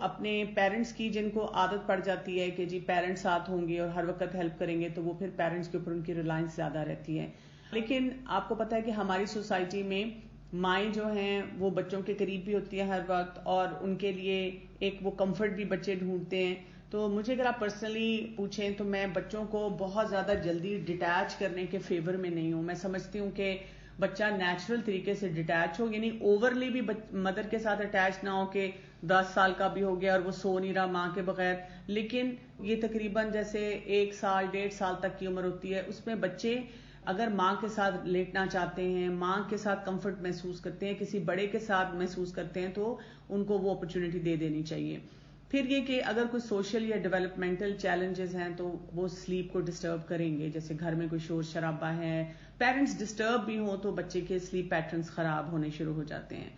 اپنے پیرنٹس کی جن کو عادت پڑ جاتی ہے کہ جی پیرنٹس ساتھ ہوں گے اور ہر وقت ہیلپ کریں گے تو وہ پھر پیرنٹس کے اوپر ان کی ریلائنس زیادہ رہتی ہے. لیکن آپ کو پتا ہے کہ ہماری سوسائٹی میں مائیں جو ہیں وہ بچوں کے قریب بھی ہوتی ہیں ہر وقت, اور ان کے لیے ایک وہ کمفرٹ بھی بچے ڈھونڈتے ہیں. تو مجھے اگر آپ پرسنلی پوچھیں تو میں بچوں کو بہت زیادہ جلدی ڈیٹیچ کرنے کے فیور میں نہیں ہوں. میں سمجھتی ہوں کہ بچہ نیچرل طریقے سے ڈیٹیچ ہو, یعنی اوورلی بھی مدر کے ساتھ اٹیچ نہ ہو کہ 10 سال کا بھی ہو گیا اور وہ سو نہیں رہا ماں کے بغیر. لیکن یہ تقریباً جیسے 1 سال 1.5 سال تک کی عمر ہوتی ہے, اس میں بچے اگر ماں کے ساتھ لیٹنا چاہتے ہیں, ماں کے ساتھ کمفرٹ محسوس کرتے ہیں, کسی بڑے کے ساتھ محسوس کرتے ہیں, تو ان کو وہ اپرچونٹی دے دینی چاہیے. پھر یہ کہ اگر کوئی سوشل یا ڈیولپمنٹل چیلنجز ہیں تو وہ سلیپ کو ڈسٹرب کریں گے, جیسے گھر میں کوئی شور شرابہ ہے, پیرنٹس ڈسٹرب بھی ہوں تو بچے کے سلیپ پیٹرنز خراب ہونے شروع ہو جاتے ہیں.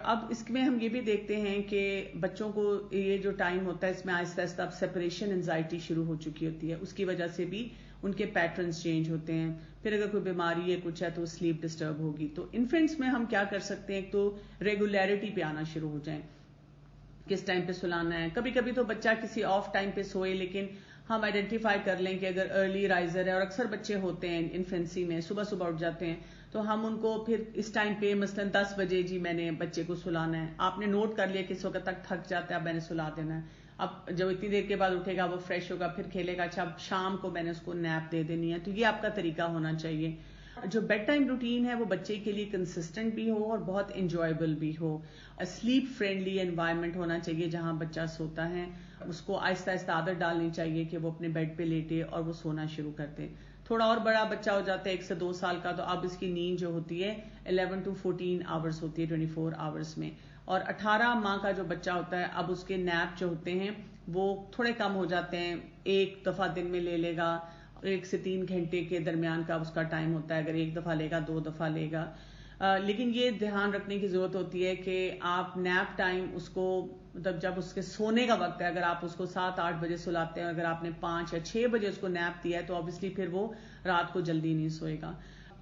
اب اس میں ہم یہ بھی دیکھتے ہیں کہ بچوں کو یہ جو ٹائم ہوتا ہے اس میں آہستہ آہستہ اب سیپریشن انزائٹی شروع ہو چکی ہوتی ہے, اس کی وجہ سے بھی ان کے پیٹرنز چینج ہوتے ہیں. پھر اگر کوئی بیماری ہے کچھ ہے تو سلیپ ڈسٹرب ہوگی. تو انفینٹس میں ہم کیا کر سکتے ہیں, ایک تو ریگولیرٹی پہ آنا شروع ہو جائیں, کس ٹائم پہ سلانا ہے. کبھی کبھی تو بچہ کسی آف ٹائم پہ سوئے, لیکن ہم آئیڈینٹیفائی کر لیں کہ اگر ارلی رائزر ہے, اور اکثر بچے ہوتے ہیں انفینسی میں صبح صبح اٹھ جاتے ہیں, تو ہم ان کو پھر اس ٹائم پہ مثلاً 10 بجے جی میں نے بچے کو سلانا ہے. آپ نے نوٹ کر لیا کہ اس وقت تک تھک جاتا ہے, اب میں نے سلا دینا ہے. اب جب اتنی دیر کے بعد اٹھے گا وہ فریش ہوگا, پھر کھیلے گا, اچھا اب شام کو میں نے اس کو نیپ دے دینی ہے. تو یہ آپ کا طریقہ ہونا چاہیے. جو بیڈ ٹائم روٹین ہے وہ بچے کے لیے کنسسٹنٹ بھی ہو اور بہت انجوائبل بھی ہو. سلیپ فرینڈلی انوائرمنٹ ہونا چاہیے جہاں بچہ سوتا ہے. اس کو آہستہ آہستہ عادت ڈالنی چاہیے کہ وہ اپنے بیڈ پہ لیٹے اور وہ سونا شروع کر دے. تھوڑا اور بڑا بچہ ہو جاتا ہے 1 سے 2 سال کا, تو اب اس کی نیند جو ہوتی ہے 11 to 14 آورس ہوتی ہے 24 آورس میں. اور 18 ماہ کا جو بچہ ہوتا ہے اب اس کے نیپ جو ہوتے ہیں وہ تھوڑے کم ہو جاتے ہیں, 1 دفعہ دن میں لے لے گا, 1 سے 3 گھنٹے کے درمیان کا اس کا ٹائم ہوتا ہے. اگر 1 دفعہ لے گا 2 دفعہ لے گا. لیکن یہ دھیان رکھنے کی ضرورت ہوتی ہے کہ آپ نیپ ٹائم اس کو, مطلب جب اس کے سونے کا وقت ہے, اگر آپ اس کو 7-8 بجے سلاتے ہیں, اگر آپ نے 5 یا 6 بجے اس کو نیپ دیا ہے تو obviously پھر وہ رات کو جلدی نہیں سوئے گا.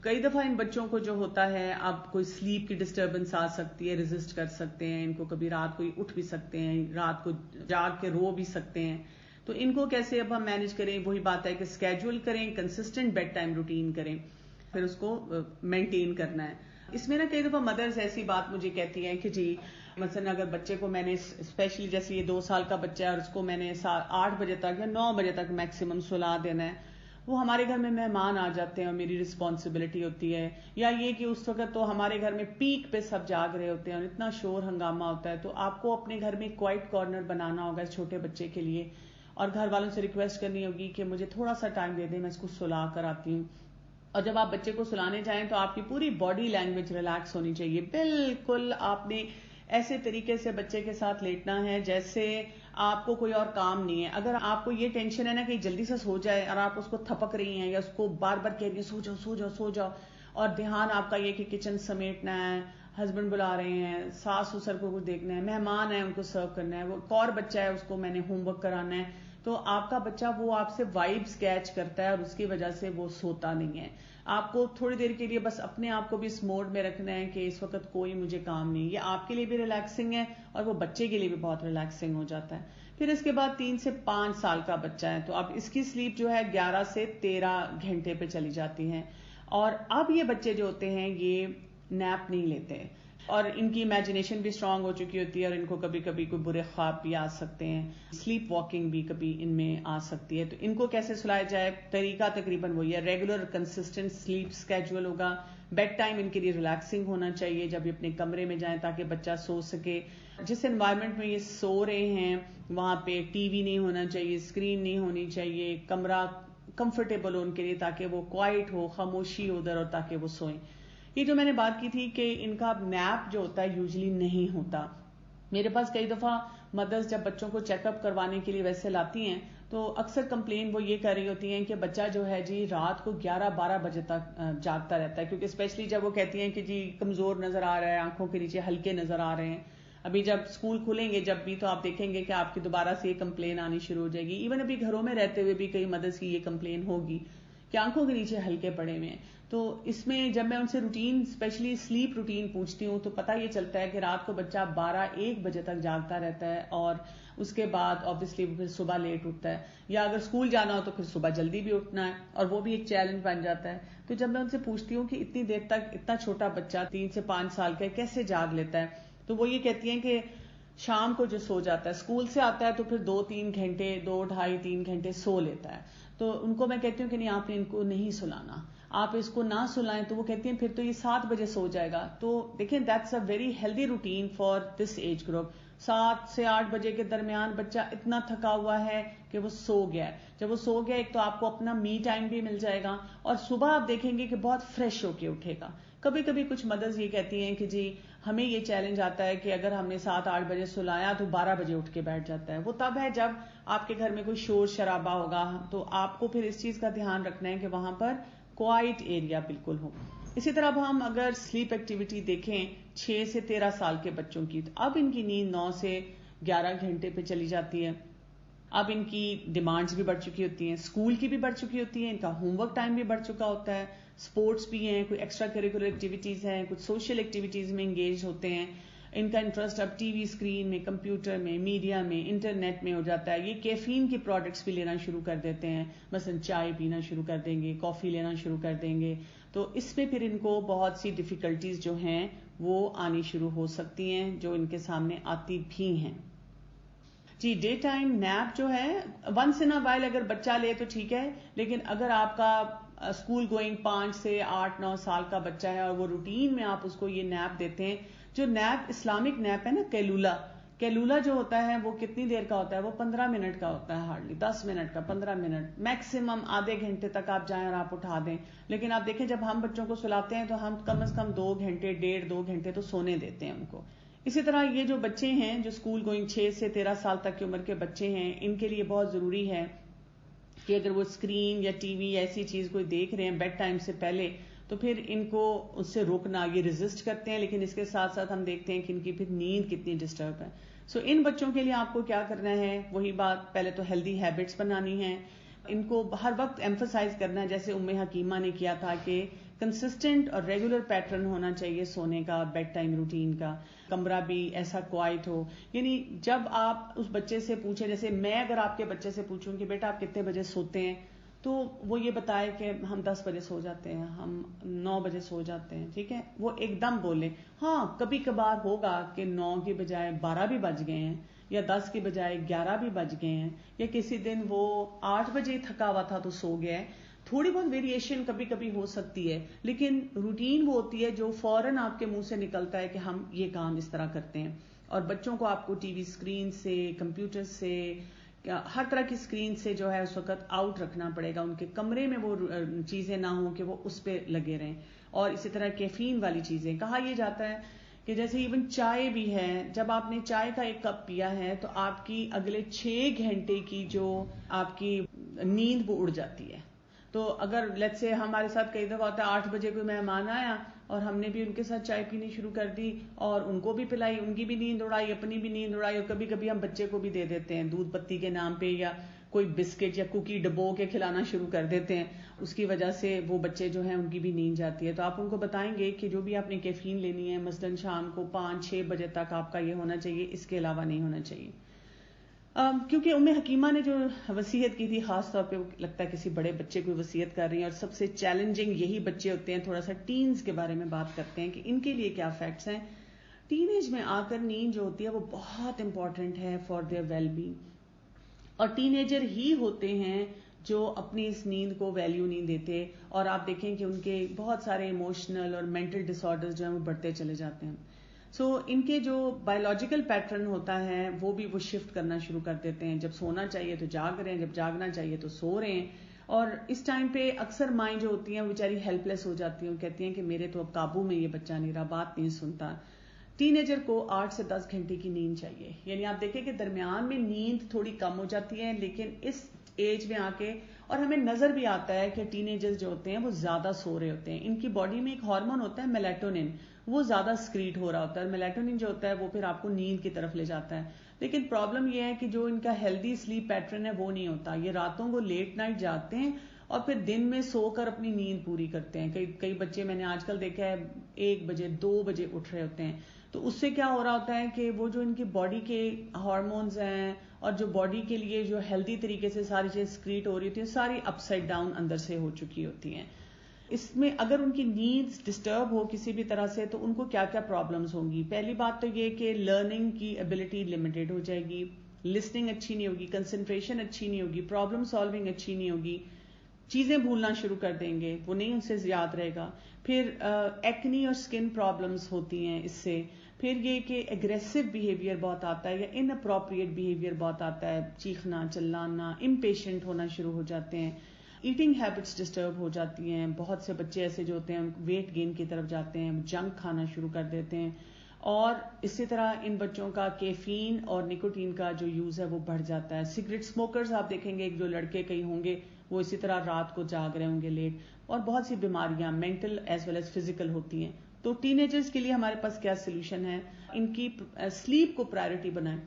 کئی دفعہ ان بچوں کو جو ہوتا ہے اب کوئی سلیپ کی ڈسٹربنس آ سکتی ہے, ریزسٹ کر سکتے ہیں, ان کو کبھی رات کو اٹھ بھی سکتے ہیں, رات کو جاگ کے رو بھی سکتے ہیں. تو ان کو کیسے اب ہم مینج کریں, وہی بات ہے کہ اسکیجول کریں, کنسسٹنٹ بیڈ ٹائم روٹین کریں, پھر اس کو مینٹین کرنا ہے. اس میں نا کئی دفعہ مدرز ایسی بات مجھے کہتی ہیں کہ جی مثلا اگر بچے کو میں نے اسپیشلی جیسے یہ 2 سال کا بچہ ہے اور اس کو میں نے 8 بجے تک یا 9 بجے تک میکسیمم سلا دینا ہے, وہ ہمارے گھر میں مہمان آ جاتے ہیں اور میری رسپانسبلٹی ہوتی ہے, یا یہ کہ اس وقت تو ہمارے گھر میں پیک پہ سب جاگ رہے ہوتے ہیں اور اتنا شور ہنگامہ ہوتا ہے. تو آپ کو اپنے گھر میں ایک کوائٹ کارنر بنانا ہوگا اس چھوٹے بچے کے لیے, اور گھر والوں سے ریکویسٹ کرنی ہوگی کہ مجھے تھوڑا سا ٹائم دے دیں, میں اس کو سلا کر آتی ہوں. اور جب آپ بچے کو سلانے جائیں تو آپ کی پوری باڈی لینگویج ریلیکس ہونی چاہیے. بالکل آپ نے ایسے طریقے سے بچے کے ساتھ لیٹنا ہے جیسے آپ کو کوئی اور کام نہیں ہے. اگر آپ کو یہ ٹینشن ہے نا کہ جلدی سے سو جائے, اور آپ اس کو تھپک رہی ہیں یا اس کو بار بار کہہ رہی ہیں سو جاؤ سو جاؤ سو جاؤ, اور دھیان آپ کا یہ کہ کچن سمیٹنا ہے, ہسبینڈ بلا رہے ہیں, ساس سسر کو کچھ دیکھنا ہے, مہمان ہیں ان کو سرو کرنا ہے, وہ ایک اور بچہ ہے اس کو میں نے ہوم ورک کرانا ہے, تو آپ کا بچہ وہ آپ سے وائبس کیچ کرتا ہے اور اس کی وجہ سے وہ سوتا نہیں ہے. آپ کو تھوڑی دیر کے لیے بس اپنے آپ کو بھی اس موڈ میں رکھنا ہے کہ اس وقت کوئی مجھے کام نہیں. یہ آپ کے لیے بھی ریلیکسنگ ہے اور وہ بچے کے لیے بھی بہت ریلیکسنگ ہو جاتا ہے. پھر اس کے بعد 3 سے 5 سال کا بچہ ہے تو اب اس کی سلیپ جو ہے 11 سے 13 گھنٹے پہ چلی جاتی ہے, اور اب یہ بچے جو ہوتے ہیں یہ نیپ نہیں لیتے, اور ان کی امیجنیشن بھی اسٹرانگ ہو چکی ہوتی ہے, اور ان کو کبھی کبھی کوئی برے خواب بھی آ سکتے ہیں, سلیپ واکنگ بھی کبھی ان میں آ سکتی ہے. تو ان کو کیسے سلایا جائے, طریقہ تقریباً وہی ہے, ریگولر کنسسٹنٹ سلیپ اسکیجول ہوگا. بیڈ ٹائم ان کے لیے ریلیکسنگ ہونا چاہیے جب یہ اپنے کمرے میں جائیں تاکہ بچہ سو سکے. جس انوائرمنٹ میں یہ سو رہے ہیں وہاں پہ ٹی وی نہیں ہونا چاہیے, اسکرین نہیں ہونی چاہیے, کمرہ کمفرٹیبل ہو ان کے لیے تاکہ وہ کوائٹ ہو, خاموشی ہو ادھر, اور تاکہ وہ سوئیں. یہ جو میں نے بات کی تھی کہ ان کا نیپ جو ہوتا ہے یوزلی نہیں ہوتا. میرے پاس کئی دفعہ مدرس جب بچوں کو چیک اپ کروانے کے لیے ویسے لاتی ہیں تو اکثر کمپلین وہ یہ کر رہی ہوتی ہیں کہ بچہ جو ہے جی رات کو 11-12 بجے تک جاگتا رہتا ہے, کیونکہ اسپیشلی جب وہ کہتی ہیں کہ جی کمزور نظر آ رہا ہے, آنکھوں کے نیچے ہلکے نظر آ رہے ہیں. ابھی جب اسکول کھلیں گے جب بھی تو آپ دیکھیں گے کہ آپ کی دوبارہ سے یہ کمپلین آنی شروع ہو جائے گی. ایون ابھی گھروں میں رہتے ہوئے بھی کئی مدرس کی یہ کمپلین ہوگی کہ آنکھوں کے نیچے ہلکے پڑے ہوئے ہیں. تو اس میں جب میں ان سے روٹین اسپیشلی سلیپ روٹین پوچھتی ہوں تو پتہ یہ چلتا ہے کہ رات کو بچہ 12-1 بجے تک جاگتا رہتا ہے اور اس کے بعد آبویسلی پھر صبح لیٹ اٹھتا ہے, یا اگر اسکول جانا ہو تو پھر صبح جلدی بھی اٹھنا ہے, اور وہ بھی ایک چیلنج بن جاتا ہے. تو جب میں ان سے پوچھتی ہوں کہ اتنی دیر تک اتنا چھوٹا بچہ 3 سے 5 سال کا کیسے جاگ لیتا ہے, تو وہ یہ کہتی ہیں کہ شام کو جو سو جاتا ہے, اسکول سے آتا ہے تو پھر 2-3 گھنٹے 2-2.5-3 گھنٹے سو لیتا ہے. تو ان کو میں کہتی ہوں کہ نہیں, آپ نے ان کو نہیں سلانا, آپ اس کو نہ سلائیں. تو وہ کہتی ہیں پھر تو یہ 7 بجے سو جائے گا. تو دیکھیں that's a very healthy routine for this age group. 7 سے 8 بجے کے درمیان بچہ اتنا تھکا ہوا ہے کہ وہ سو گیا ہے. جب وہ سو گیا, ایک تو آپ کو اپنا می ٹائم بھی مل جائے گا, اور صبح آپ دیکھیں گے کہ بہت فریش ہو کے اٹھے گا. کبھی کبھی کچھ مدرز یہ کہتی ہیں کہ جی ہمیں یہ چیلنج آتا ہے کہ اگر ہم نے 7-8 بجے سلایا تو 12 بجے اٹھ کے بیٹھ جاتا ہے. وہ تب ہے جب آپ کے گھر میں کوئی شور شرابہ ہوگا, تو آپ کو پھر اس چیز کا دھیان رکھنا ہے کہ وہاں پر کوائٹ ایریا بالکل ہو. اسی طرح اب ہم اگر سلیپ ایکٹیویٹی دیکھیں 6 سے 13 سال کے بچوں کی, تو اب ان کی نیند 9 سے 11 گھنٹے پہ چلی جاتی ہے. اب ان کی ڈیمانڈز بھی بڑھ چکی ہوتی ہیں, اسکول کی بھی بڑھ چکی ہوتی ہیں, ان کا ہوم ورک ٹائم بھی بڑھ چکا ہوتا ہے, اسپورٹس بھی ہیں, کوئی ایکسٹرا کریکولر ایکٹیویٹیز ہیں, کچھ سوشل ایکٹیویٹیز میں انگیج ہوتے ہیں. ان کا انٹرسٹ اب ٹی وی اسکرین میں, کمپیوٹر میں, میڈیا میں, انٹرنیٹ میں ہو جاتا ہے. یہ کیفین کے پروڈکٹس بھی لینا شروع کر دیتے ہیں, مثلا چائے پینا شروع کر دیں گے, کافی لینا شروع کر دیں گے. تو اس میں پھر ان کو بہت سی ڈیفیکلٹیز جو ہیں وہ آنی شروع ہو سکتی ہیں, جو ان کے سامنے آتی بھی ہیں. جی, ڈے ٹائم نیپ جو ہے ونس ان اے وائل اگر بچہ لے تو ٹھیک ہے, لیکن اگر آپ کا اسکول گوئنگ 5 سے 8-9 سال کا بچہ ہے اور وہ روٹین میں آپ اس کو یہ نیپ دیتے ہیں, جو نیپ اسلامک نیپ ہے نا, کیلولا جو ہوتا ہے وہ کتنی دیر کا ہوتا ہے, وہ 15 منٹ کا ہوتا ہے, ہارڈلی 10 منٹ کا, 15 منٹ میکسیمم, آدھے گھنٹے تک آپ جائیں اور آپ اٹھا دیں. لیکن آپ دیکھیں جب ہم بچوں کو سلاتے ہیں تو ہم کم از کم 2 گھنٹے 1.5-2 گھنٹے تو سونے دیتے ہیں ان کو. اسی طرح یہ جو بچے ہیں جو اسکول گوئنگ 6 سے 13 سال تک کی عمر کے بچے ہیں, ان کے لیے بہت ضروری ہے کہ اگر وہ اسکرین یا ٹی وی ایسی چیز کوئی دیکھ رہے ہیں بیڈ ٹائم سے پہلے, تو پھر ان کو اس سے روکنا. یہ ریزسٹ کرتے ہیں, لیکن اس کے ساتھ ساتھ ہم دیکھتے ہیں کہ ان کی پھر نیند کتنی ڈسٹرب ہے. سو ان بچوں کے لیے آپ کو کیا کرنا ہے, وہی بات, پہلے تو ہیلدی ہیبٹس بنانی ہے, ان کو ہر وقت ایمفسائز کرنا ہے, جیسے ام حکیمہ نے کیا تھا کہ کنسسٹنٹ اور ریگولر پیٹرن ہونا چاہیے سونے کا, بیڈ ٹائم روٹین کا. کمرہ بھی ایسا کوائٹ ہو. یعنی جب آپ اس بچے سے پوچھیں, جیسے میں اگر آپ کے بچے سے پوچھوں کہ بیٹا آپ کتنے بجے سوتے ہیں, تو وہ یہ بتائے کہ ہم 10 بجے سو جاتے ہیں, ہم 9 بجے سو جاتے ہیں, ٹھیک ہے, وہ ایک دم بولے. ہاں کبھی کبھار ہوگا کہ 9 کی بجائے 12 بھی بج گئے ہیں, یا 10 کی بجائے 11 بھی بج گئے ہیں, یا کسی دن وہ 8 بجے تھکا ہوا تھا تو سو گیا ہے. تھوڑی بہت ویریشن کبھی کبھی ہو سکتی ہے, لیکن روٹین وہ ہوتی ہے جو فوراً آپ کے منہ سے نکلتا ہے کہ ہم یہ کام اس طرح کرتے ہیں. اور بچوں کو آپ کو ٹی وی اسکرین سے, کمپیوٹر سے, ہر طرح کی اسکرین سے جو ہے اس وقت آؤٹ رکھنا پڑے گا. ان کے کمرے میں وہ چیزیں نہ ہوں کہ وہ اس پہ لگے رہیں. اور اسی طرح کیفین والی چیزیں, کہا یہ جاتا ہے کہ جیسے ایون چائے بھی ہے, جب آپ نے چائے کا 1 کپ پیا ہے تو آپ کی اگلے 6 گھنٹے کی جو آپ کی نیند وہ اڑ جاتی ہے. تو اگر لیٹس سے ہمارے ساتھ کئی دفعہ ہوتا ہے 8 بجے کوئی مہمان آیا اور ہم نے بھی ان کے ساتھ چائے پینی شروع کر دی, اور ان کو بھی پلائی, ان کی بھی نیند اڑائی, اپنی بھی نیند اڑائی, اور کبھی کبھی ہم بچے کو بھی دے دیتے ہیں دودھ پتی کے نام پہ, یا کوئی بسکٹ یا کوکی ڈبو کے کھلانا شروع کر دیتے ہیں. اس کی وجہ سے وہ بچے جو ہیں ان کی بھی نیند جاتی ہے. تو آپ ان کو بتائیں گے کہ جو بھی آپ نے کیفین لینی ہے مثلاً شام کو 5-6 بجے تک آپ کا یہ ہونا چاہیے, اس کے علاوہ نہیں ہونا چاہیے. کیونکہ ام حکیمہ نے جو وصیت کی تھی, خاص طور پہ لگتا ہے کسی بڑے بچے کو وصیت کر رہی ہیں, اور سب سے چیلنجنگ یہی بچے ہوتے ہیں. تھوڑا سا ٹینز کے بارے میں بات کرتے ہیں کہ ان کے لیے کیا فیکٹس ہیں. ٹین ایج میں آ کر نیند جو ہوتی ہے وہ بہت امپورٹنٹ ہے فار دیئر ویل بینگ, اور ٹین ایجر ہی ہوتے ہیں جو اپنی اس نیند کو ویلیو نہیں دیتے, اور آپ دیکھیں کہ ان کے بہت سارے ایموشنل اور مینٹل ڈس آرڈرز جو ہیں وہ بڑھتے چلے جاتے ہیں. سو ان کے جو بایولوجیکل پیٹرن ہوتا ہے وہ بھی وہ شفٹ کرنا شروع کر دیتے ہیں. جب سونا چاہیے تو جاگ رہے ہیں, جب جاگنا چاہیے تو سو رہے ہیں. اور اس ٹائم پہ اکثر مائیں جو ہوتی ہیں وہ بیچاری ہیلپ لیس ہو جاتی ہیں, کہتی ہیں کہ میرے تو اب قابو میں یہ بچہ نہیں رہا, بات نہیں سنتا. ٹین ایجر کو 8 سے 10 گھنٹے کی نیند چاہیے. یعنی آپ دیکھیں کہ درمیان میں نیند تھوڑی کم ہو جاتی ہے, لیکن اس ایج میں آ کے, اور ہمیں نظر بھی آتا ہے کہ ٹین ایجرز جو ہوتے ہیں وہ زیادہ سو رہے ہوتے ہیں. ان کی باڈی میں ایک ہارمون ہوتا ہے میلیٹونن, وہ زیادہ سکریٹ ہو رہا ہوتا ہے, اور میلیٹونن جو ہوتا ہے وہ پھر آپ کو نیند کی طرف لے جاتا ہے. لیکن پرابلم یہ ہے کہ جو ان کا ہیلدی سلیپ پیٹرن ہے وہ نہیں ہوتا. یہ راتوں کو لیٹ نائٹ جاگتے ہیں اور پھر دن میں سو کر اپنی نیند پوری کرتے ہیں. کئی بچے میں نے آج کل دیکھا ہے 1 بجے 2 بجے اٹھ رہے ہوتے ہیں. تو اس سے کیا ہو رہا ہوتا ہے کہ وہ جو ان کی باڈی کے ہارمونز ہیں اور جو باڈی کے لیے جو ہیلدی طریقے سے ساری چیزیں سکریٹ ہو رہی ہوتی ہیں ساری اپ سائڈ ڈاؤن اندر سے ہو چکی ہوتی ہیں. اس میں اگر ان کی نیڈز ڈسٹرب ہو کسی بھی طرح سے تو ان کو کیا کیا پرابلمز ہوں گی. پہلی بات تو یہ کہ لرننگ کی ایبلٹی لمیٹڈ ہو جائے گی, لسننگ اچھی نہیں ہوگی, کنسنٹریشن اچھی نہیں ہوگی, پرابلم سالونگ اچھی نہیں ہوگی, چیزیں بھولنا شروع کر دیں گے, وہ نہیں ان سے یاد رہے گا. پھر ایکنی اور سکن پرابلمز ہوتی ہیں اس سے. پھر یہ کہ اگریسو بیہیویئر بہت آتا ہے یا ان اپروپریٹ بیہیویئر بہت آتا ہے, چیخنا چلانا, امپیشنٹ ہونا شروع ہو جاتے ہیں. ایٹنگ ہیبٹس ڈسٹرب ہو جاتی ہیں. بہت سے بچے ایسے جو ہوتے ہیں ویٹ گین کی طرف جاتے ہیں, جنک کھانا شروع کر دیتے ہیں. اور اسی طرح ان بچوں کا کیفین اور نکوٹین کا جو یوز ہے وہ بڑھ جاتا ہے. سگریٹ اسموکرز آپ دیکھیں گے جو لڑکے کئی ہوں گے وہ اسی طرح رات کو جاگ رہے ہوں گے لیٹ. اور بہت سی بیماریاں mental as well as physical ہوتی ہیں. تو ٹین ایجرز کے لیے ہمارے پاس کیا سولوشن ہے؟ ان کی سلیپ کو پرائرٹی بنائیں.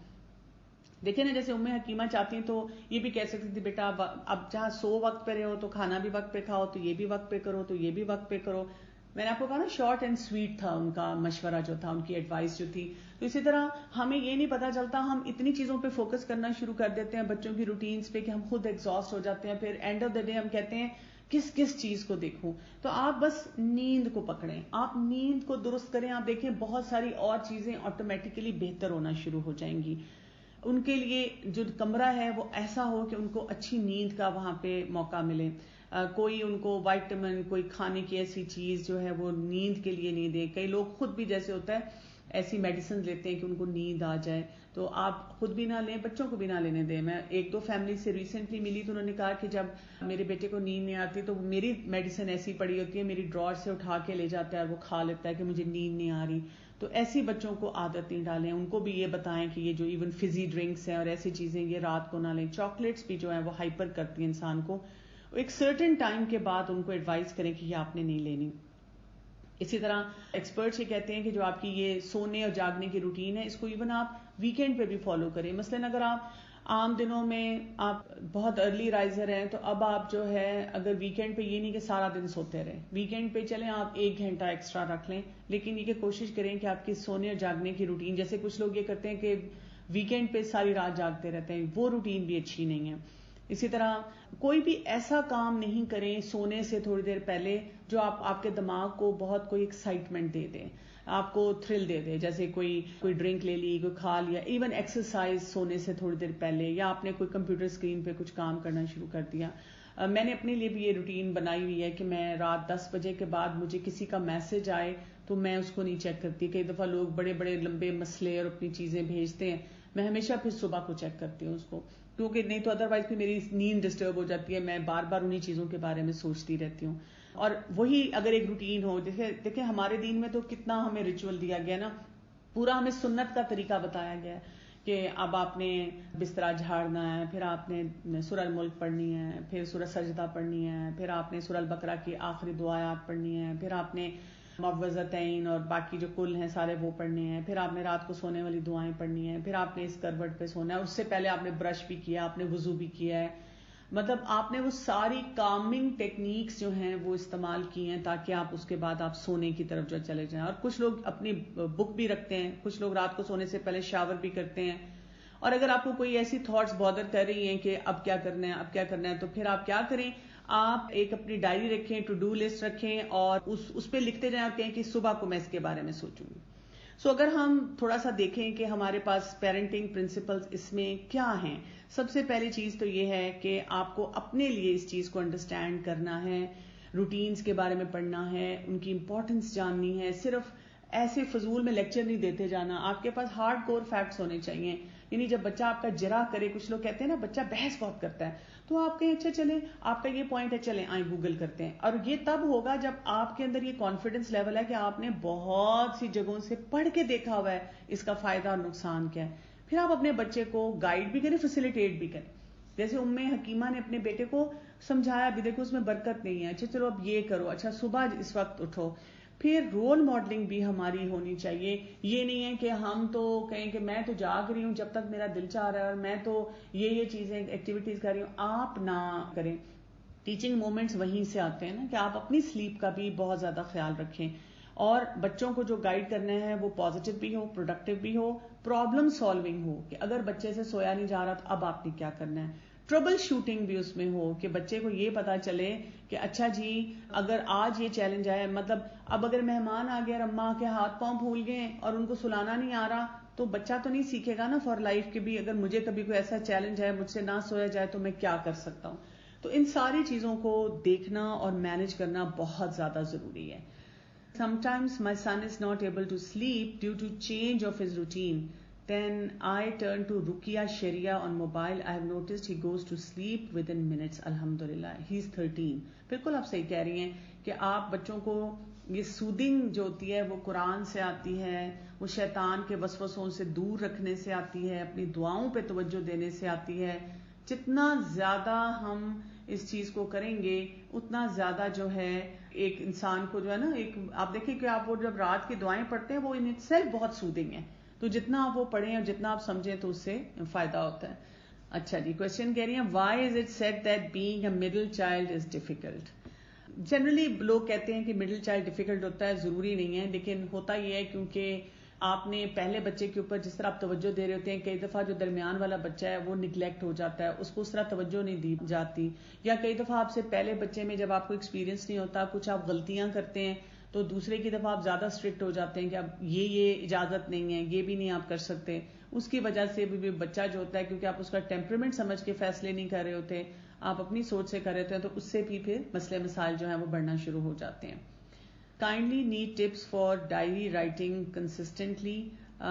دیکھیں نا, جیسے ام حکیمہ چاہتی ہیں تو یہ بھی کہہ سکتی تھی بیٹا اب جہاں سو وقت پہ رہے ہو تو کھانا بھی وقت پہ کھاؤ, تو یہ بھی وقت پہ کرو, تو یہ بھی وقت پہ کرو. میں نے آپ کو کہا نا شارٹ اینڈ سویٹ تھا ان کا مشورہ جو تھا, ان کی ایڈوائس جو تھی. تو اسی طرح ہمیں یہ نہیں پتا چلتا, ہم اتنی چیزوں پہ فوکس کرنا شروع کر دیتے ہیں بچوں کی روٹینز پہ کہ ہم خود ایگزاسٹ ہو جاتے ہیں. پھر اینڈ آف دا ڈے ہم کہتے ہیں کس چیز کو دیکھوں. تو آپ بس نیند کو پکڑیں, آپ نیند کو درست کریں. آپ دیکھیں بہت ساری اور چیزیں آٹومیٹیکلی بہتر ہونا شروع ہو جائیں گی. ان کے لیے جو کمرہ ہے وہ ایسا ہو کہ ان کو اچھی نیند کا وہاں پہ موقع ملے. کوئی ان کو وائٹامن, کوئی کھانے کی ایسی چیز جو ہے وہ نیند کے لیے نہیں دے. کئی لوگ خود بھی جیسے ہوتا ہے ایسی میڈیسن لیتے ہیں کہ ان کو نیند آ جائے, تو آپ خود بھی نہ لیں, بچوں کو بھی نہ لینے دیں. میں 1-2 فیملی سے ریسنٹلی ملی تو انہوں نے کہا کہ جب میرے بیٹے کو نیند نہیں آتی تو میری میڈیسن ایسی پڑی ہوتی ہے, میری ڈراور سے اٹھا کے لے جاتا ہے اور وہ کھا لیتا ہے کہ مجھے نیند نہیں آ رہی. تو ایسی بچوں کو عادت نہیں ڈالیں. ان کو بھی یہ بتائیں کہ یہ جو ایون فزی ڈرنکس ہیں اور ایسی چیزیں یہ رات کو نہ لیں. چاکلیٹس بھی جو ہیں وہ ہائپر کرتی ہیں انسان کو. ایک سرٹن ٹائم کے بعد ان کو ایڈوائز کریں کہ یہ آپ نے نہیں لینی. اسی طرح ایکسپرٹس یہ کہتے ہیں کہ جو آپ کی یہ سونے اور جاگنے کی روٹین ہے اس کو ایون آپ ویکینڈ پہ بھی فالو کریں. مثلاً اگر آپ عام دنوں میں آپ بہت ارلی رائزر ہیں تو اب آپ جو ہے اگر ویکینڈ پہ یہ نہیں کہ سارا دن سوتے رہیں, ویکینڈ پہ چلیں آپ 1 گھنٹہ ایکسٹرا رکھ لیں, لیکن یہ کہ کوشش کریں کہ آپ کی سونے اور جاگنے کی روٹین, جیسے کچھ لوگ یہ کرتے ہیں کہ ویکینڈ پہ ساری رات جاگتے رہتے ہیں, وہ روٹین بھی اچھی نہیں ہے. اسی طرح کوئی بھی ایسا کام نہیں کریں سونے سے تھوڑی دیر پہلے جو آپ کے دماغ کو بہت کوئی ایکسائٹمنٹ دے دے, آپ کو تھرل دے دے, جیسے کوئی ڈرنک لے لی, کوئی کھا لیا, ایون ایکسرسائز سونے سے تھوڑی دیر پہلے, یا آپ نے کوئی کمپیوٹر اسکرین پہ کچھ کام کرنا شروع کر دیا. میں نے اپنے لیے بھی یہ روٹین بنائی ہوئی ہے کہ میں رات 10 بجے کے بعد مجھے کسی کا میسج آئے تو میں اس کو نہیں چیک کرتی. کئی دفعہ لوگ بڑے بڑے لمبے مسئلے اور اپنی چیزیں بھیجتے ہیں, میں ہمیشہ پھر صبح کو چیک کرتی ہوں اس کو, کیونکہ نہیں تو ادروائز پھر میری نیند ڈسٹرب ہو جاتی ہے, میں بار بار انہی چیزوں کے بارے میں سوچتی رہتی ہوں. اور وہی اگر ایک روٹین ہو, دیکھیں ہمارے دین میں تو کتنا ہمیں ریچول دیا گیا نا, پورا ہمیں سنت کا طریقہ بتایا گیا ہے کہ اب آپ نے بستر جھاڑنا ہے, پھر آپ نے سورہ الملک پڑھنی ہے, پھر سورہ سجدہ پڑھنی ہے, پھر آپ نے سورہ البقرہ کی آخری دعایات پڑھنی ہے, پھر آپ نے معوذتین اور باقی جو کل ہیں سارے وہ پڑھنے ہیں, پھر آپ نے رات کو سونے والی دعائیں پڑھنی ہیں, پھر آپ نے اس کروٹ پہ سونا ہے, اس سے پہلے آپ نے برش بھی کیا, آپ نے وضو بھی کیا ہے. مطلب آپ نے وہ ساری کامنگ ٹیکنیکس جو ہیں وہ استعمال کی ہیں تاکہ آپ اس کے بعد آپ سونے کی طرف جو چلے جائیں. اور کچھ لوگ اپنی بک بھی رکھتے ہیں, کچھ لوگ رات کو سونے سے پہلے شاور بھی کرتے ہیں. اور اگر آپ کو کوئی ایسی تھاٹس بادر کر رہی ہیں کہ اب کیا کرنا ہے اب کیا کرنا ہے, تو پھر آپ کیا کریں, آپ ایک اپنی ڈائری رکھیں, ٹو ڈو لسٹ رکھیں اور اس پہ لکھتے جائیں اور کہیں کہ صبح کو میں اس کے بارے میں سوچوں گی. سو اگر ہم تھوڑا سا دیکھیں کہ ہمارے پاس پیرنٹنگ پرنسپلز اس میں کیا ہیں, سب سے پہلی چیز تو یہ ہے کہ آپ کو اپنے لیے اس چیز کو انڈرسٹینڈ کرنا ہے, روٹینز کے بارے میں پڑھنا ہے, ان کی امپورٹنس جاننی ہے. صرف ایسے فضول میں لیکچر نہیں دیتے جانا, آپ کے پاس ہارڈ کور فیکٹس ہونے چاہیے. یعنی جب بچہ آپ کا جرا کرے, کچھ لوگ کہتے ہیں نا بچہ بحث بہت کرتا ہے, تو آپ کہیں اچھا چلیں آپ کا یہ پوائنٹ ہے, چلیں آئیں گوگل کرتے ہیں. اور یہ تب ہوگا جب آپ کے اندر یہ کانفیڈنس لیول ہے کہ آپ نے بہت سی جگہوں سے پڑھ کے دیکھا ہوا ہے اس کا فائدہ اور نقصان کیا ہے. پھر آپ اپنے بچے کو گائیڈ بھی کریں, فیسیلیٹیٹ بھی کریں. جیسے ام حکیمہ نے اپنے بیٹے کو سمجھایا بھی, دیکھو اس میں برکت نہیں ہے, اچھا چلو اب یہ کرو, اچھا صبح اس وقت اٹھو. پھر رول ماڈلنگ بھی ہماری ہونی چاہیے. یہ نہیں ہے کہ ہم تو کہیں کہ میں تو جاگ رہی ہوں جب تک میرا دل چاہ رہا ہے اور میں تو یہ چیزیں ایکٹیویٹیز کر رہی ہوں, آپ نہ کریں. ٹیچنگ مومنٹس وہیں سے آتے ہیں نا کہ آپ اپنی سلیپ کا بھی بہت زیادہ خیال رکھیں اور بچوں کو جو گائیڈ کرنا ہے وہ پازیٹیو بھی ہو, پروڈکٹیو بھی ہو, پرابلم سالونگ ہو کہ اگر بچے سے سویا نہیں جا رہا تو اب آپ نے کیا کرنا ہے, ٹربل شوٹنگ بھی اس میں ہو کہ بچے کو یہ پتا چلے کہ اچھا جی اگر آج یہ چیلنج آیا, مطلب اب اگر مہمان آ گئے اور اماں کے ہاتھ پاؤں پھول گئے اور ان کو سلانا نہیں آ رہا تو بچہ تو نہیں سیکھے گا نا فار لائف کے بھی, اگر مجھے کبھی کوئی ایسا چیلنج ہے مجھ سے نہ سویا جائے تو میں کیا کر سکتا ہوں. تو ان ساری چیزوں کو دیکھنا اور مینج کرنا بہت زیادہ ضروری ہے. Sometimes my son is not able to sleep due to change of his routine. Then I turn to Ruqya Sharia on mobile. I have noticed he goes to sleep within minutes. Alhamdulillah. He's 13. بالکل آپ صحیح کہہ رہی ہیں کہ آپ بچوں کو یہ سودنگ جو ہوتی ہے وہ قرآن سے آتی ہے, وہ شیطان کے وسوسوں سے دور رکھنے سے آتی ہے, اپنی دعاؤں پہ توجہ دینے سے آتی ہے. جتنا زیادہ ہم اس چیز کو کریں گے اتنا زیادہ جو ہے ایک انسان کو جو ہے نا, ایک آپ دیکھیں کہ آپ وہ جب رات کی دعائیں پڑھتے ہیں وہ ان اٹ سیلف بہت سودنگ ہے, تو جتنا آپ وہ پڑھیں اور جتنا آپ سمجھیں تو اس سے فائدہ ہوتا ہے. اچھا جی, کوشچن کہہ رہی ہیں why is it said that being a middle child is difficult. Generally لوگ کہتے ہیں کہ مڈل چائلڈ ڈیفیکلٹ ہوتا ہے, ضروری نہیں ہے, لیکن ہوتا یہ ہے کیونکہ آپ نے پہلے بچے کے اوپر جس طرح آپ توجہ دے رہے ہوتے ہیں, کئی دفعہ جو درمیان والا بچہ ہے وہ نگلیکٹ ہو جاتا ہے, اس کو اس طرح توجہ نہیں دی جاتی, یا کئی دفعہ آپ سے پہلے بچے میں جب آپ کو ایکسپیرینس نہیں ہوتا کچھ آپ غلطیاں کرتے ہیں تو دوسرے کی دفعہ آپ زیادہ اسٹرکٹ ہو جاتے ہیں کہ اب یہ اجازت نہیں ہے, یہ بھی نہیں آپ کر سکتے. اس کی وجہ سے بھی بچہ جو ہوتا ہے کیونکہ آپ اس کا ٹیمپرمنٹ سمجھ کے فیصلے نہیں کر رہے ہوتے, آپ اپنی سوچ سے کر رہے ہوتے ہیں, تو اس سے بھی پھر مسئلے مسائل جو ہیں وہ بڑھنا شروع ہو جاتے ہیں. Kindly need tips for diary writing consistently.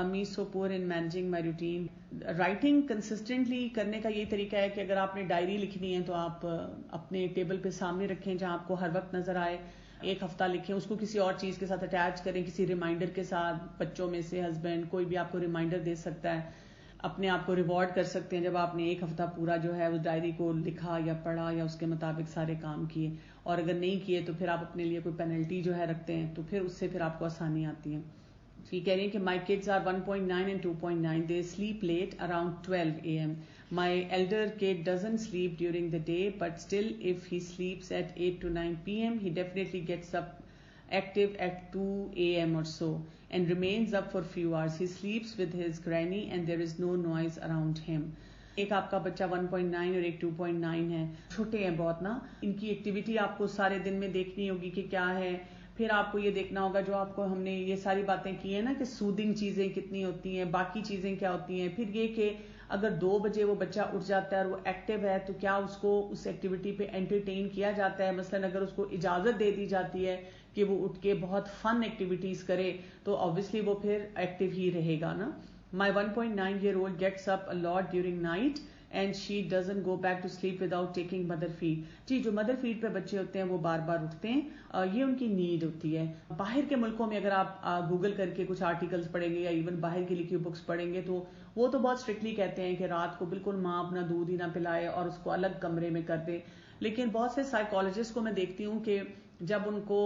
Me so poor in managing my routine. Writing consistently کرنے کا یہ طریقہ ہے کہ اگر آپ نے ڈائری لکھنی ہے تو آپ اپنے ٹیبل پہ سامنے رکھیں جہاں آپ کو ہر وقت نظر آئے. ایک ہفتہ لکھیں, اس کو کسی اور چیز کے ساتھ اٹیچ کریں, کسی ریمائنڈر کے ساتھ, بچوں میں سے ہسبینڈ کوئی بھی آپ کو ریمائنڈر دے سکتا ہے, اپنے آپ کو ریوارڈ کر سکتے ہیں جب آپ نے ایک ہفتہ پورا جو ہے اس ڈائری کو لکھا یا پڑھا یا اس کے مطابق سارے کام کیے, اور اگر نہیں کیے تو پھر آپ اپنے لیے کوئی پینلٹی جو ہے رکھتے ہیں, تو پھر اس سے پھر آپ کو آسانی آتی ہے. یہ کہہ رہی ہیں کہ my kids are 1.9 and 2.9. They sleep late around 12 a.m. My elder kid doesn't sleep during the day, but still if he sleeps at 8 to 9 p.m. he definitely gets up active at 2 a.m. or so and remains up for few hours. He sleeps with his granny and there is no noise around him. ایک آپ کا بچہ 1.9 اور ایک 2.9 ہے, چھوٹے ہیں بہت نا, ان کی ایکٹیویٹی آپ کو سارے دن میں دیکھنی ہوگی کہ کیا ہے. پھر آپ کو یہ دیکھنا ہوگا جو آپ کو ہم نے یہ ساری باتیں کی ہیں نا کہ سودنگ چیزیں کتنی ہوتی ہیں, باقی چیزیں کیا ہوتی ہیں. پھر یہ کہ اگر 2 بجے وہ بچہ اٹھ جاتا ہے اور وہ ایکٹیو ہے تو کیا اس کو اس ایکٹیویٹی پہ انٹرٹین کیا جاتا ہے. مثلا اگر اس کو اجازت دے دی جاتی ہے کہ وہ اٹھ کے بہت فن ایکٹیویٹیز کرے تو obviously وہ پھر ایکٹیو ہی رہے گا نا. My 1.9-year-old gets up a lot during night and she doesn't go back to sleep without taking mother feed. جی, جو مدر فیڈ پہ بچے ہوتے ہیں وہ بار بار اٹھتے ہیں, یہ ان کی نیڈ ہوتی ہے. باہر کے ملکوں میں اگر آپ گوگل کر کے کچھ آرٹیکلز پڑھیں گے یا ایون باہر کی لکھی بکس پڑھیں گے تو وہ تو بہت اسٹرکٹلی کہتے ہیں کہ رات کو بالکل ماں اپنا دودھ ہی نہ پلائے اور اس کو الگ کمرے میں کر دے. لیکن بہت سے سائیکالوجسٹ کو میں دیکھتی ہوں کہ جب ان کو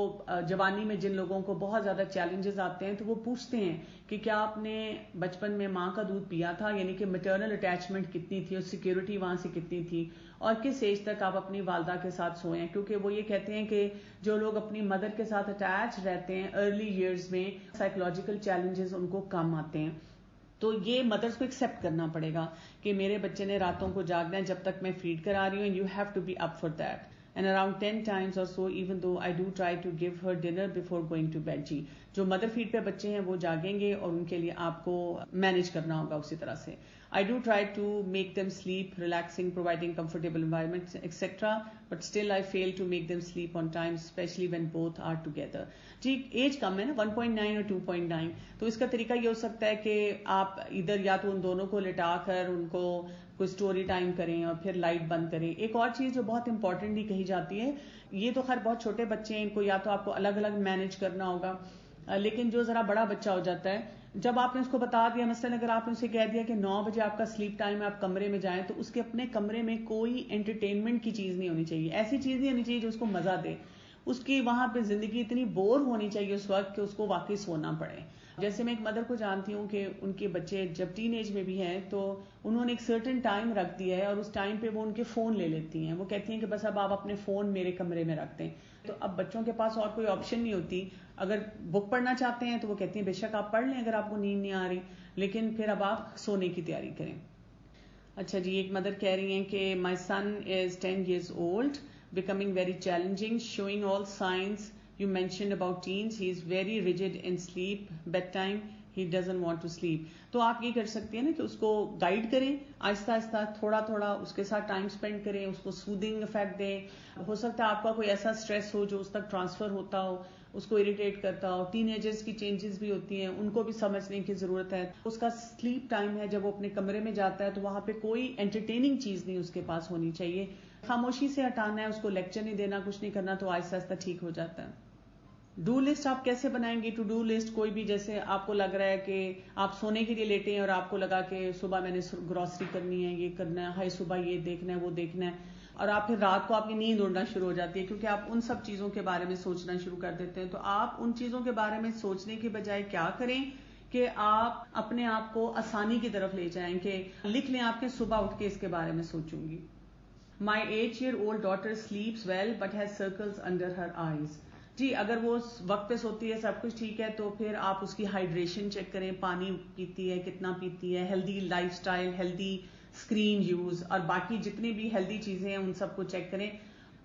جوانی میں جن لوگوں کو بہت زیادہ چیلنجز آتے ہیں تو وہ پوچھتے ہیں کہ کیا آپ نے بچپن میں ماں کا دودھ پیا تھا, یعنی کہ میٹرنل اٹیچمنٹ کتنی تھی اور سیکیورٹی وہاں سے کتنی تھی, اور کس ایج تک آپ اپنی والدہ کے ساتھ سوئے ہیں. کیونکہ وہ یہ کہتے ہیں کہ جو لوگ اپنی مدر کے ساتھ اٹیچ رہتے ہیں ارلی ایئرز میں سائیکولوجیکل چیلنجز ان کو کم آتے ہیں. تو یہ مدرس کو ایکسیپٹ کرنا پڑے گا کہ میرے بچے نے راتوں کو جاگنا ہے جب تک میں فیڈ کرا رہی ہوں, and you have to be up for that. And around 10 times or so, even though I do try to give her dinner before going to bed. جی, جو مدر فیڈ پہ بچے ہیں وہ جاگیں گے اور ان کے لیے آپ کو مینج کرنا ہوگا اسی طرح سے. I do try to make them sleep, relaxing, providing comfortable environments, etc. But still I fail to make them sleep on time, especially when both are together. جی, ایج کم ہے نا, 1.9 اور 2.9. تو اس کا طریقہ یہ ہو سکتا ہے کہ آپ ادھر یا تو ان دونوں کو لٹا کر ان کو کوئی سٹوری ٹائم کریں اور پھر لائٹ بند کریں. ایک اور چیز جو بہت امپورٹنٹلی کہی جاتی ہے, یہ تو خیر بہت چھوٹے بچے ہیں, ان کو یا تو آپ کو الگ الگ مینج کرنا ہوگا, لیکن جو ذرا بڑا بچہ ہو جاتا ہے, جب آپ نے اس کو بتا دیا, مثلا اگر آپ نے اسے کہہ دیا کہ 9 بجے آپ کا سلیپ ٹائم ہے, آپ کمرے میں جائیں, تو اس کے اپنے کمرے میں کوئی انٹرٹینمنٹ کی چیز نہیں ہونی چاہیے, ایسی چیز نہیں ہونی چاہیے جو اس کو مزہ دے. اس کی وہاں پہ زندگی اتنی بور ہونی چاہیے اس وقت کہ اس کو واقعی سونا پڑے. جیسے میں ایک مدر کو جانتی ہوں کہ ان کے بچے جب ٹین ایج میں بھی ہیں تو انہوں نے ایک سرٹن ٹائم رکھ دیا ہے اور اس ٹائم پہ وہ ان کے فون لے لیتی ہیں. وہ کہتی ہیں کہ بس اب آپ اپنے فون میرے کمرے میں رکھ دیں. تو اب بچوں کے پاس اور کوئی آپشن نہیں ہوتی. اگر بک پڑھنا چاہتے ہیں تو وہ کہتی ہیں بے شک آپ پڑھ لیں اگر آپ کو نیند نہیں آ رہی, لیکن پھر اب آپ سونے کی تیاری کریں. اچھا جی, ایک مدر کہہ رہی ہیں کہ مائی سن از 10 years old, becoming very challenging, showing all signs you mentioned about teens. He is very rigid in sleep, bedtime, he doesn't want to sleep. تو آپ یہ کر سکتے ہیں نا کہ اس کو گائیڈ کریں آہستہ آہستہ, تھوڑا تھوڑا اس کے ساتھ ٹائم سپینڈ کریں, اس کو سودنگ افیکٹ دیں. ہو سکتا ہے آپ کا کوئی ایسا اسٹریس ہو جو اس تک ٹرانسفر ہوتا ہو, اس کو اریٹیٹ کرتا ہو. ٹین ایجرز کی چینجز بھی ہوتی ہیں, ان کو بھی سمجھنے کی ضرورت ہے. اس کا سلیپ ٹائم ہے, جب وہ اپنے کمرے میں جاتا ہے تو وہاں پہ کوئی انٹرٹیننگ چیز نہیں اس کے پاس ہونی چاہیے. خاموشی سے ہٹانا ہے, اس کو لیکچر نہیں دینا, کچھ نہیں کرنا, تو آہستہ آہستہ ٹھیک ہو جاتا ہے. ڈو لسٹ آپ کیسے بنائیں گے؟ ٹو ڈو لسٹ کوئی بھی, جیسے آپ کو لگ رہا ہے کہ آپ سونے کے لیے لیٹے ہیں اور آپ کو لگا کہ صبح میں نے گروسری کرنی ہے, یہ کرنا ہے, ہائی صبح یہ دیکھنا ہے, وہ دیکھنا ہے, اور آپ پھر رات کو آپ کی نیند اڑنا شروع ہو جاتی ہے کیونکہ آپ ان سب چیزوں کے بارے میں سوچنا شروع کر دیتے ہیں. تو آپ ان چیزوں کے بارے میں سوچنے کی بجائے کیا کریں کہ آپ اپنے آپ کو آسانی کی طرف لے جائیں, کہ لکھ لیں آپ کے صبح اٹھ کے اس کے بارے میں سوچوں گی. My 8-year-old daughter sleeps well but has circles under her eyes. جی, اگر وہ وقت پہ سوتی ہے, سب کچھ ٹھیک ہے, تو پھر آپ اس کی ہائیڈریشن چیک کریں, پانی پیتی ہے, کتنا پیتی ہے, healthy life style, healthy screen use, اور باقی جتنی بھی ہیلدی چیزیں ہیں ان سب کو چیک کریں.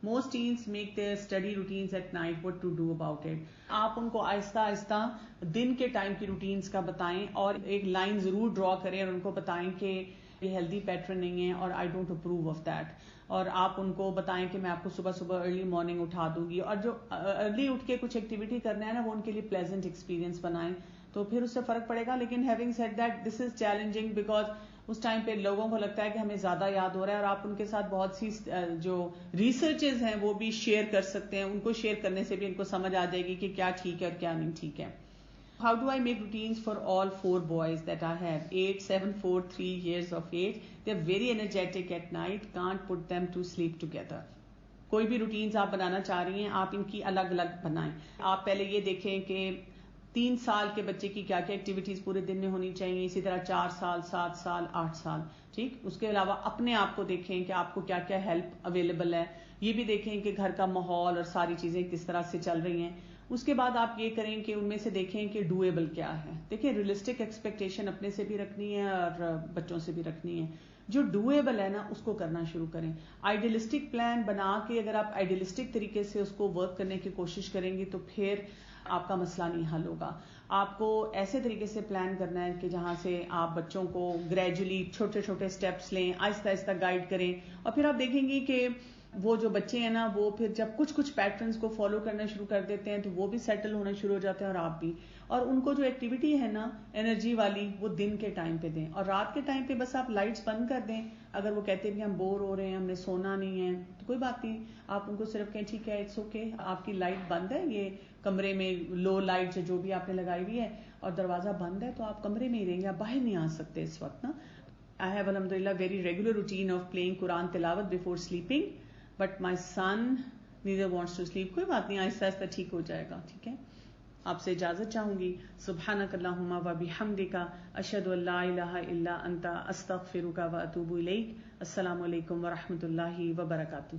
Most teens make their study routines at night, what to do about it. آپ ان کو آہستہ آہستہ دن کے ٹائم کی روٹینز کا بتائیں, اور ایک لائن ضرور ڈرا کریں اور ان کو بتائیں کہ یہ ہیلدی پیٹرن نہیں ہے اور I don't approve of that. اور آپ ان کو بتائیں کہ میں آپ کو صبح صبح ارلی مارننگ اٹھا دوں گی, اور جو ارلی اٹھ کے کچھ ایکٹیویٹی کرنا ہے نا, وہ ان کے لیے پلیزنٹ ایکسپیرینس بنائیں, تو پھر اس سے فرق پڑے گا. لیکن having said that, this is challenging because اس ٹائم پہ لوگوں کو لگتا ہے کہ ہمیں زیادہ یاد ہو رہا ہے, اور آپ ان کے ساتھ بہت سی جو ریسرچز ہیں وہ بھی شیئر کر سکتے ہیں. ان کو شیئر کرنے سے بھی ان کو سمجھ آ جائے گی کہ کیا ٹھیک ہے اور کیا نہیں ٹھیک ہے. How do I make routines for all 4 boys that I have? 8, 7, 4, 3 years of age. They're very energetic at night. Can't put them to sleep together. کوئی بھی روٹینز آپ بنانا چاہ رہی ہیں, آپ ان کی الگ الگ بنائیں. آپ پہلے یہ دیکھیں کہ 3 سال کے بچے کی کیا کیا ایکٹیویٹیز پورے دن میں ہونی چاہیے, اسی طرح 4 سال, 7 سال, 8 سال, ٹھیک. اس کے علاوہ اپنے آپ کو دیکھیں کہ آپ کو کیا کیا ہیلپ اویلیبل ہے. یہ بھی دیکھیں کہ گھر کا ماحول اور ساری چیزیں کس طرح سے چل رہی ہیں. اس کے بعد آپ یہ کریں کہ ان میں سے دیکھیں کہ ڈویبل کیا ہے. دیکھیں, ریئلسٹک ایکسپیکٹیشن اپنے سے بھی رکھنی ہے اور بچوں سے بھی رکھنی ہے. جو ڈویبل ہے نا, اس کو کرنا شروع کریں. آئیڈیلسٹک پلان بنا کے اگر آپ آئیڈیلسٹک طریقے سے اس کو ورک کرنے کی کوشش کریں گی تو پھر آپ کا مسئلہ نہیں حل ہوگا. آپ کو ایسے طریقے سے پلان کرنا ہے کہ جہاں سے آپ بچوں کو گریجولی چھوٹے چھوٹے سٹیپس لیں, آہستہ آہستہ گائیڈ کریں, اور پھر آپ دیکھیں گی کہ وہ جو بچے ہیں نا, وہ پھر جب کچھ پیٹرنز کو فالو کرنا شروع کر دیتے ہیں تو وہ بھی سیٹل ہونا شروع ہو جاتے ہیں, اور آپ بھی. اور ان کو جو ایکٹیویٹی ہے نا انرجی والی, وہ دن کے ٹائم پہ دیں, اور رات کے ٹائم پہ بس آپ لائٹس بند کر دیں. اگر وہ کہتے ہیں کہ ہم بور ہو رہے ہیں, ہم نے سونا نہیں ہے, تو کوئی بات نہیں, آپ ان کو صرف کہیں ٹھیک ہے, اٹس اوکے, آپ کی لائٹ بند ہے, یہ کمرے میں لو لائٹ جو بھی آپ نے لگائی ہوئی ہے, اور دروازہ بند ہے, تو آپ کمرے میں ہی رہیں گے, آپ باہر نہیں آ سکتے اس وقت نا. I have alhamdulillah very regular routine of playing Quran tilawat before sleeping. But my son neither wants to sleep. کوئی بات نہیں, آہستہ آہستہ ٹھیک ہو جائے گا. ٹھیک ہے, آپ سے اجازت چاہوں گی. سبحانک اللہم و بحمدک, اشہد ان لا الہ الا انت, استغفرک و اتوب الیک. السلام علیکم و رحمۃ اللہ وبرکاتہ.